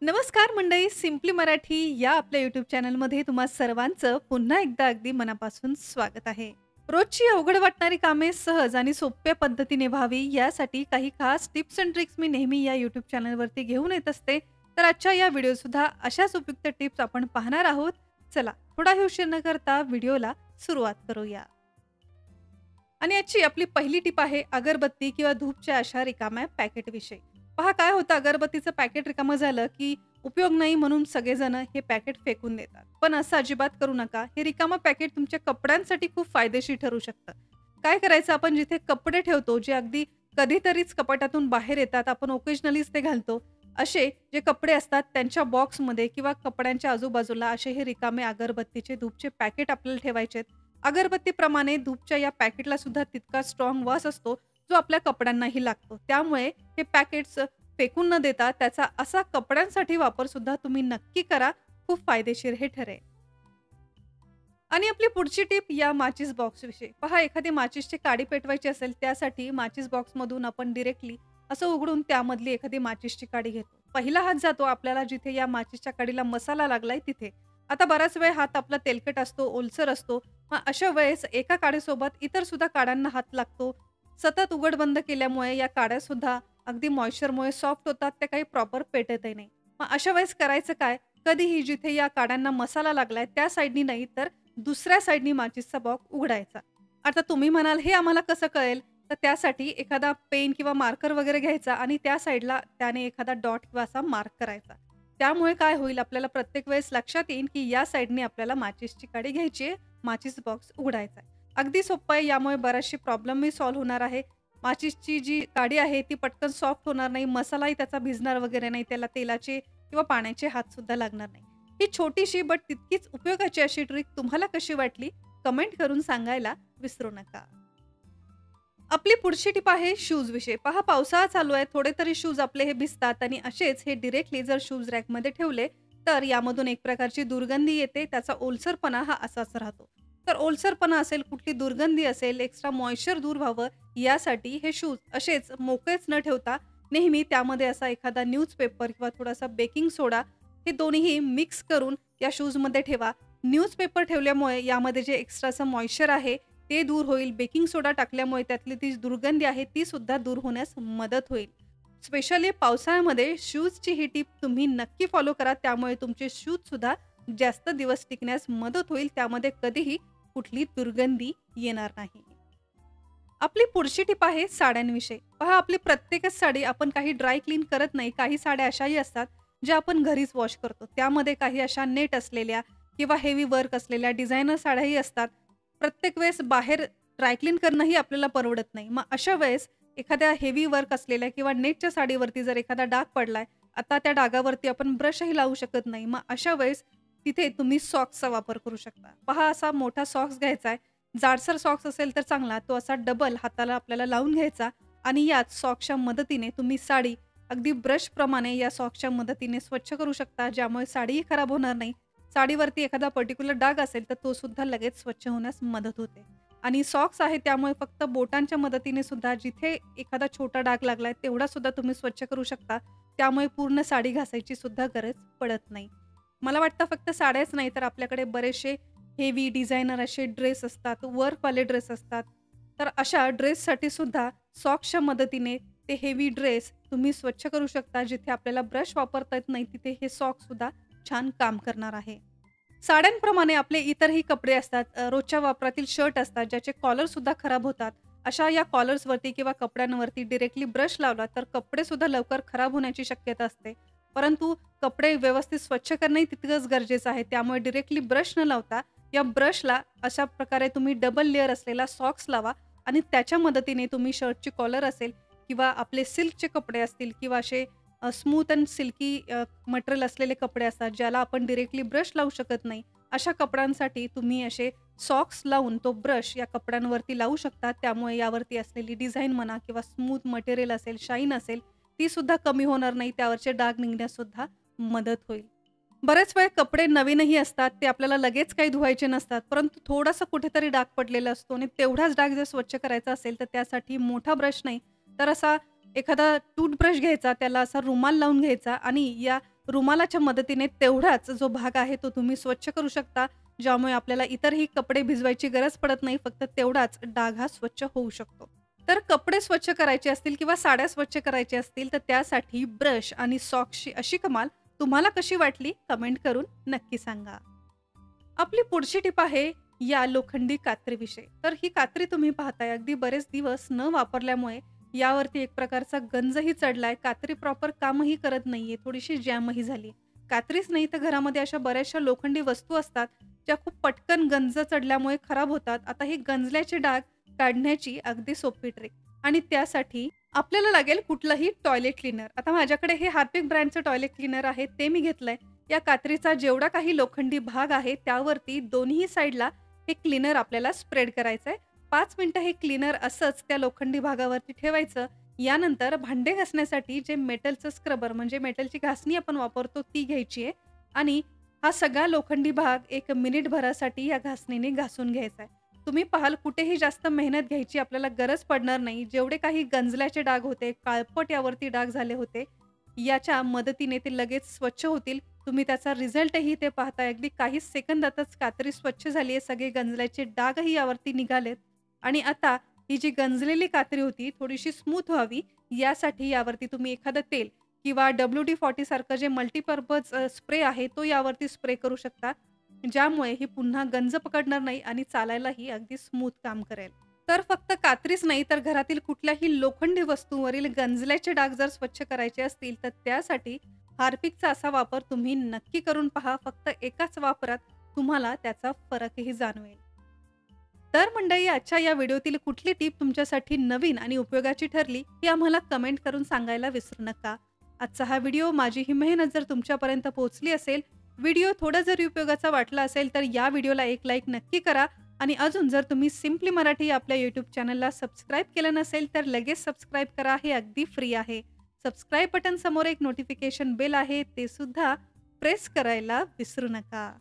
नमस्कार मंडळी, सिम्पली मराठी या आपल्या यूट्यूब चॅनलमध्ये तुम्हा सर्वांचं पुन्हा एकदा अगदी मनापासून स्वागत आहे. रोजची अवघड वाटणारी कामे सहज आणि सोप्या पद्धतीने व्हावी यासाठी काही खास टिप्स अँड ट्रिक्स मी नेहमी या यूट्यूब चॅनलवरती घेऊन येत असते. तर आजच्या या व्हिडिओ सुद्धा अशाच उपयुक्त टिप्स आपण पाहणार आहोत. चला थोडाही उशीर न करता व्हिडिओला सुरुवात करूया. आणि याची आपली पहिली टिप आहे अगरबत्ती किंवा धूपच्या अशा रिकाम्या पॅकेट विषयी. पहा काय होतं, अगरबत्तीचं पॅकेट रिकामं झालं की उपयोग नाही म्हणून सगळेजण हे पॅकेट फेकून देतात. पण असं अजिबात करू नका. हे रिकामं पॅकेट तुमच्या कपड्यांसाठी खूप फायदेशीर ठरू शकतं. काय करायचं, आपण जिथे कपडे ठेवतो जे अगदी कधीतरीच कपाटातून बाहेर येतात, आपण ओकेजनलीच ते घालतो, असे जे कपडे असतात त्यांच्या बॉक्समध्ये किंवा कपड्यांच्या आजूबाजूला असे हे रिकामे अगरबत्तीचे धूपचे पॅकेट आपल्याला ठेवायचे. अगरबत्तीप्रमाणे धूपच्या या पॅकेटला सुद्धा तितका स्ट्रॉंग वास असतो जो आपल्या कपड्यांनाही लागतो. त्यामुळे हे पॅकेट्स फेकून न देता त्याचा असा कपड्यांसाठी वापर सुद्धा तुम्ही नक्की करा. खूप फायदेशीर हे ठरेल. आणि आपली पुढची टिप या माचीस बॉक्स विषयी. पहा, एखादी माचीसची काडी पेटवायची असेल त्यासाठी माचीस बॉक्समधून आपण डिरेक्टली असं उघडून त्यामधली एखादी माचीसची काडी घेतो. पहिला हात जातो आपल्याला जिथे या माचीसच्या काडीला मसाला लागलाय तिथे. आता बराच वेळ हात आपला तेलकट असतो, ओलसर असतो. मग अशा वेळेस एका काडीसोबत इतर सुद्धा काड्यांना हात लागतो. सतत उघड बंद केल्यामुळे या काड्या सुद्धा अगदी मॉइश्चरमुळे सॉफ्ट होतात, त्या काही प्रॉपर पेटतही नाही. मग अशा वेळेस करायचं काय, कधीही जिथे या काड्यांना मसाला लागलाय त्या साईडनी नाही तर दुसऱ्या साईडनी माचीसचा बॉक्स उघडायचा. आता तुम्ही म्हणाल हे आम्हाला कसं कळेल, तर त्यासाठी एखादा पेन किंवा मार्कर वगैरे घ्यायचा आणि त्या साईडला त्याने एखादा डॉट किंवा असा मार्क करायचा. त्यामुळे काय होईल, आपल्याला प्रत्येक वेळेस लक्षात येईल की या साईडने आपल्याला माचीसची काडी घ्यायची आहे, माचीस बॉक्स उघडायचा आहे. अगदी सोपं आहे. यामुळे बरेचसे प्रॉब्लेमही सॉल्व्ह होणार आहे. माचीसची जी काडी आहे ती पटकन सॉफ्ट होणार नाही, मसालाही त्याचा भिजणार वगैरे नाही, त्याला तेलाचे किंवा पाण्याचे हात सुद्धा लागणार नाही. ही छोटीशी बट तितकीच उपयोगाची अशी ट्रिक तुम्हाला कशी वाटली कमेंट करून सांगायला विसरू नका. आपली पुढची टिप आहे शूज विषयी. पहा, पावसाळा चालू आहे, थोडे तरी शूज आपले हे भिजतात आणि असेच हे डिरेक्टली जर शूज रॅकमध्ये ठेवले तर यामधून एक प्रकारची दुर्गंधी येते. त्याचा ओलसरपणा हा असाच राहतो. तर ओलसरपणा असेल, कुठली दुर्गंधी असेल, एक्स्ट्रा मॉइश्चर दूर व्हावं यासाठी हे शूज असेच मोकळेच न ठेवता नेहमी त्यामध्ये असा एखादा न्यूजपेपर किंवा थोडासा बेकिंग सोडा हे दोन्हीही मिक्स करून या शूजमध्ये ठेवा. न्यूजपेपर ठेवल्यामुळे यामध्ये जे एक्स्ट्राचं मॉइश्चर आहे ते दूर होईल. बेकिंग सोडा टाकल्यामुळे त्यातली ती दुर्गंधी आहे ती सुद्धा दूर होण्यास मदत होईल. स्पेशली पावसाळ्यामध्ये शूजची ही टिप तुम्ही नक्की फॉलो करा. त्यामुळे तुमचे शूज सुद्धा जास्त दिवस टिकण्यास मदत होईल. त्यामध्ये कधीही कुठली दुर्गंधी येणार नाही. आपली पुढची टिप आहे साड्यांविषयी. पहा, आपली प्रत्येकच साडी आपण काही ड्राय क्लीन करत नाही. काही साड्या अशाही असतात ज्या आपण घरीच वॉश करतो. त्यामध्ये काही अशा नेट असलेल्या किंवा हेवी वर्क असलेल्या डिझायनर साड्याही असतात. प्रत्येक वेळेस बाहेर ड्राय क्लीन करणंही आपल्याला परवडत नाही. मग अशा वेळेस एखाद्या हेवी वर्क असलेल्या किंवा नेटच्या साडीवरती जर एखादा डाग पडलाय, आता त्या डागावरती आपण ब्रशही लावू शकत नाही. मग अशा वेळेस तिथे तुम्ही सॉक्सचा वापर करू शकता. पहा, असा मोठा सॉक्स घ्यायचा आहे. जाडसर सॉक्स असेल तर चांगला, तो असा डबल हाताला आपल्याला लावून घ्यायचा आणि याच सॉक्सच्या मदतीने तुम्ही साडी अगदी ब्रशप्रमाणे या सॉक्सच्या मदतीने स्वच्छ करू शकता, ज्यामुळे साडीही खराब होणार नाही. साडीवरती एखादा पर्टिक्युलर डाग असेल तर तो सुद्धा लगेच स्वच्छ होण्यास मदत होते. आणि सॉक्स आहे त्यामुळे फक्त बोटांच्या मदतीने सुद्धा जिथे एखादा छोटा डाग लागलाय तेवढा सुद्धा तुम्ही स्वच्छ करू शकता. त्यामुळे पूर्ण साडी घासायची सुद्धा गरज पडत नाही. मला वाटतं फक्त साड्याच नाही तर आपल्याकडे बरेचसे हेवी डिझायनर असे ड्रेस असतात, वर्कवाले ड्रेस असतात. तर अशा ड्रेससाठी सुद्धा सॉक्सच्या मदतीने ते हेवी ड्रेस तुम्ही स्वच्छ करू शकता. जिथे आपल्याला ब्रश वापरता येत नाही तिथे हे सॉक्स सुद्धा छान काम करणार आहे. साड्यांप्रमाणे आपले इतरही कपडे असतात. रोजच्या वापरातील शर्ट असतात ज्याचे कॉलर सुद्धा खराब होतात. अशा या कॉलर्सवरती किंवा कपड्यांवरती डिरेक्टली ब्रश लावला तर कपडे सुद्धा लवकर खराब होण्याची शक्यता असते. परंतु कपडे व्यवस्थित स्वच्छ करणंही तितकंच गरजेचं आहे. त्यामुळे डिरेक्टली ब्रश न लावता या ब्रशला अशा प्रकारे तुम्ही डबल लेअर असलेला सॉक्स लावा आणि त्याच्या मदतीने तुम्ही शर्टची कॉलर असेल किंवा आपले सिल्कचे कपडे असतील किंवा असे स्मूथ अँड सिल्की मटेरियल असलेले कपडे असतात ज्याला आपण डिरेक्टली ब्रश लावू शकत नाही, अशा कपड्यांसाठी तुम्ही असे सॉक्स लावून तो ब्रश या कपड्यांवरती लावू शकता. त्यामुळे यावरती असलेली डिझाईन म्हणा किंवा स्मूथ मटेरियल असेल, शाईन असेल, ती सुद्धा कमी होणार नाही. त्यावरचे डाग निघण्यास सुद्धा मदत होईल. बरेच वेळ कपडे नवीनही असतात, ते आपल्याला लगेच काही धुवायचे नसतात, परंतु थोडासा कुठेतरी डाग पडलेला असतो आणि तेवढाच डाग जर स्वच्छ करायचा असेल तर त्यासाठी मोठा ब्रश नाही तर असा एखादा टूथब्रश घ्यायचा, त्याला असा रुमाल लावून घ्यायचा आणि या रुमालाच्या मदतीने तेवढाच जो भाग आहे तो तुम्ही स्वच्छ करू शकता. ज्यामुळे आपल्याला इतरही कपडे भिजवायची गरज पडत नाही. फक्त तेवढाच डाग हा स्वच्छ होऊ शकतो. तर कपडे स्वच्छ करायचे असतील किंवा साड्या स्वच्छ करायच्या असतील तर त्यासाठी ब्रश आणि सॉक्सची अशी कमाल तुम्हाला कशी वाटली कमेंट करून नक्की सांगा. आपली पुढची टिप आहे या लोखंडी कात्रीविषयी. तर ही कात्री तुम्ही पाहताय अगदी बरेच दिवस न वापरल्यामुळे यावरती एक प्रकारचा गंजही चढलाय. कात्री प्रॉपर कामही करत नाहीये, थोडीशी जॅमही झाली. कात्रीच नाही तर घरामध्ये अशा बऱ्याचशा लोखंडी वस्तू असतात ज्या खूप पटकन गंज चढल्यामुळे खराब होतात. आता हे गंजल्याचे डाग काढण्याची अगदी सोपी ट्रिक आणि त्यासाठी आपल्याला लागेल कुठलंही टॉयलेट क्लीनर. आता माझ्याकडे हे हार्पिक ब्रँडचं टॉयलेट क्लीनर आहे, ते मी घेतलंय. या कात्रीचा जेवढा काही लोखंडी भाग आहे त्यावरती दोन्ही साईडला हे क्लीनर आपल्याला स्प्रेड करायचंय. 5 मिनिटं हे क्लीनर असंच त्या लोखंडी भागावरती ठेवायचं. यानंतर भांडे घासण्यासाठी जे मेटलचं स्क्रबर म्हणजे मेटलची घासणी आपण वापरतो ती घ्यायची आहे आणि हा सगळा लोखंडी भाग 1 मिनिटभरासाठी या घासणीने घासून घ्यायचा आहे. तुम्ही पाहाल कुठेही जास्त मेहनत घ्यायची आपल्याला गरज पडणार नाही. जेवढे काही गंजल्याचे डाग होते, काळपट यावरती डाग झाले होते, याच्या मदतीने ते लगेच स्वच्छ होतील. तुम्ही त्याचा रिझल्टही ते पाहताय. अगदी काहीच सेकंदातच कात्री स्वच्छ झाली आहे. सगळे गंजल्याचे डागही यावरती निघालेत आणि आता ही जी गंजलेली कात्री होती थोडीशी स्मूथ व्हावी यासाठी यावरती तुम्ही एखादं तेल किंवा WD-40 सारखं जे मल्टीपर्पज स्प्रे आहे तो यावरती स्प्रे करू शकता. ज्यामुळे ही पुन्हा गंज पकडणार नाही आणि चालायलाही अगदी स्मूथ काम करेल. तर फक्त कात्रीच नाही तर घरातील कुठल्याही लोखंडी वस्तूंवरील गंजल्याचे डाग जर स्वच्छ करायचे असतील तर त्यासाठी हार्पिकचा असा वापर तुम्ही नक्की करून पहा. फक्त एकाच वापरात तुम्हाला त्याचा फरकही जाणवेल. तर मंडळी आजच्या या व्हिडिओतील कुठली टीप तुमच्यासाठी नवीन आणि उपयोगाची ठरली हे आम्हाला कमेंट करून सांगायला विसरू नका. आजचा हा व्हिडिओ माझी ही मेहनत जर तुमच्यापर्यंत पोहोचली असेल, व्हिडिओ थोडा जरी उपयोगाचा वाटला असेल तर या व्हिडिओला एक लाईक नक्की करा आणि अजून जर तुम्ही सिम्पली मराठी आपल्या यूट्यूब चॅनलला सबस्क्राईब केलं नसेल तर लगेच सबस्क्राईब करा. हे अगदी फ्री आहे. सबस्क्राईब बटन समोर एक नोटिफिकेशन बेल आहे, ते सुद्धा प्रेस करायला विसरू नका.